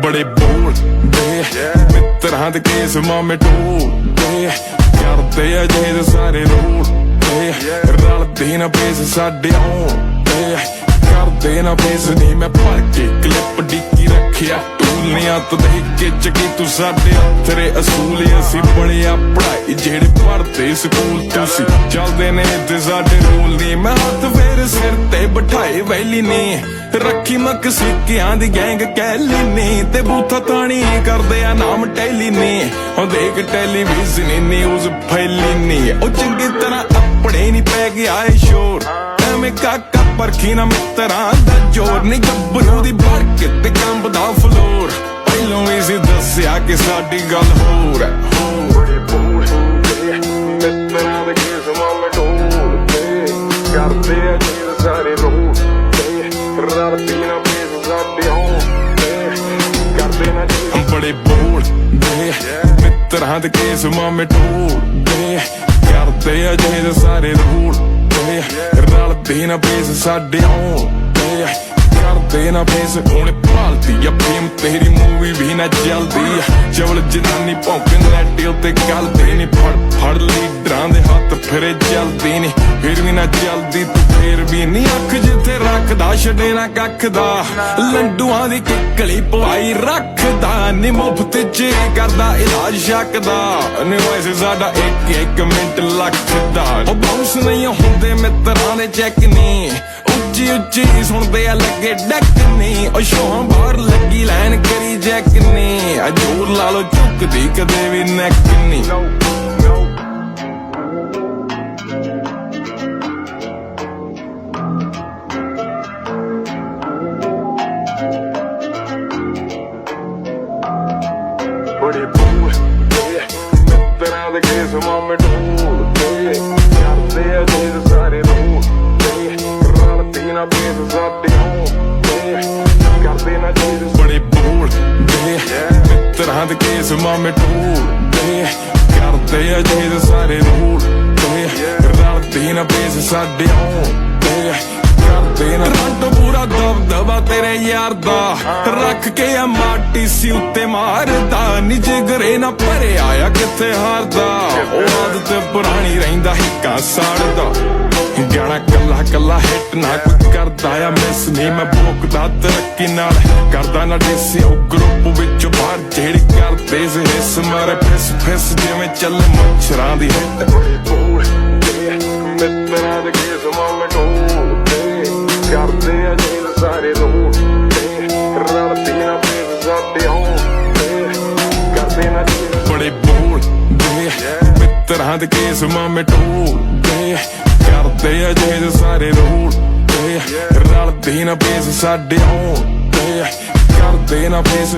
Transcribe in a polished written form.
बड़े बोलदे मित्रां दे केस मामे ढोलदे करदे अजे सारे रोलदे रलदे ना पेस साडे आउंदे करदे ना पेस नी मैं भर के क्लिप डिक्की रखिया टूलियां तो देख के चकी तू साडे तेरे असूल असी बड़िया पढ़ाई जेड़े पढ़ते स्कूल तुसी चलदे ने ते साडे रूल नी मैं हाथ फेर सिर ते बिठाए वैली नी रखी मक सिक्कियां दी गैंग कैली नी ते बूथा ताणी करदे आ नाम टैली नी ओ देख टेलीविजन न्यूज फैली नी ओ चंगी तरह अपने नी पै गया है शोर मैं काका परखी ना मित्रां दा जोर नी गब्बरू दी भड़क ते कंबदा फ्लोर पहलों इसी दस्या कि साडी गल होर है मित्रां दे केस मामे ढोलदे करदे अजीब सारे रोलदे रलदे ना पेस साडे आउंदे करदे ना बड़े बोलदे मित्रां दे केस मामे ढोलदे करदे अजीब सारे रोलदे रलदे ना पेस साडे आउंदे करदे ना पेस हुण भालदी आ फेम तेरी मूवी भी ना चलदी चवल जनानी भौंकन लैटे उत्ते गलदे नी फड़ लीडरां दे हत्थ फिरे चलदी नी फिर भी ना चलदी तू फिर भी नी अख जिथे रखदा छड्डे ना कख दा लंडूआं दी किकली पवाई रखदा नी मुफ्त च करदा इलाज शक दा नी वैसे साडा एक एक मिंट लखदा ओ बाउंस नहीं हुंदे मित्रां दे चैक नी उच्ची उच्ची सुनदे आ लगे डैक नी ओ शोहां बाहर लगी लैन करी जैक नी जोर ला लो झुकदी कदे भी नैक नी बड़े बोलदे मित्रां दे केस मामे ढोलदे करदे अजीब सारे रोलदे रलदे ना पेस साडे आउंदे करदे ना चीज बड़े बोलदे मित्रां दे केस मामे ढोलदे करदे अजीब सारे रोलदे रलदे ना पेस साडे आउंदे रंट पूरा दबदबा तेरे यार दा रख के आ माटी सी उत्ते मारदा नी जिगरे ना भरे आया किथे हारदा ओ आदत पुरानी रहिंदा हिक्का साड़दा गाना कल्ला कल्ला हिट ना कोई करदा आ मिस नी मैं भोकदा तरक्की नाल करदा ना डिसी ओ ग्रुप विच बाहर जेड़ी करदे से हिस मारे फिस फिस जिवें चल मच्छरां दी हिट मित्रां दे केस मामे ढोलदे करदे अजीब सारे रोलदे रलदे ना पेस साडे आउंदे करदे ना बड़े बोलदे मित्रां दे केस मामे ढोलदे करदे अजीब सारे रोलदे रलदे ना पेस साडे आउंदे करदे ना पेस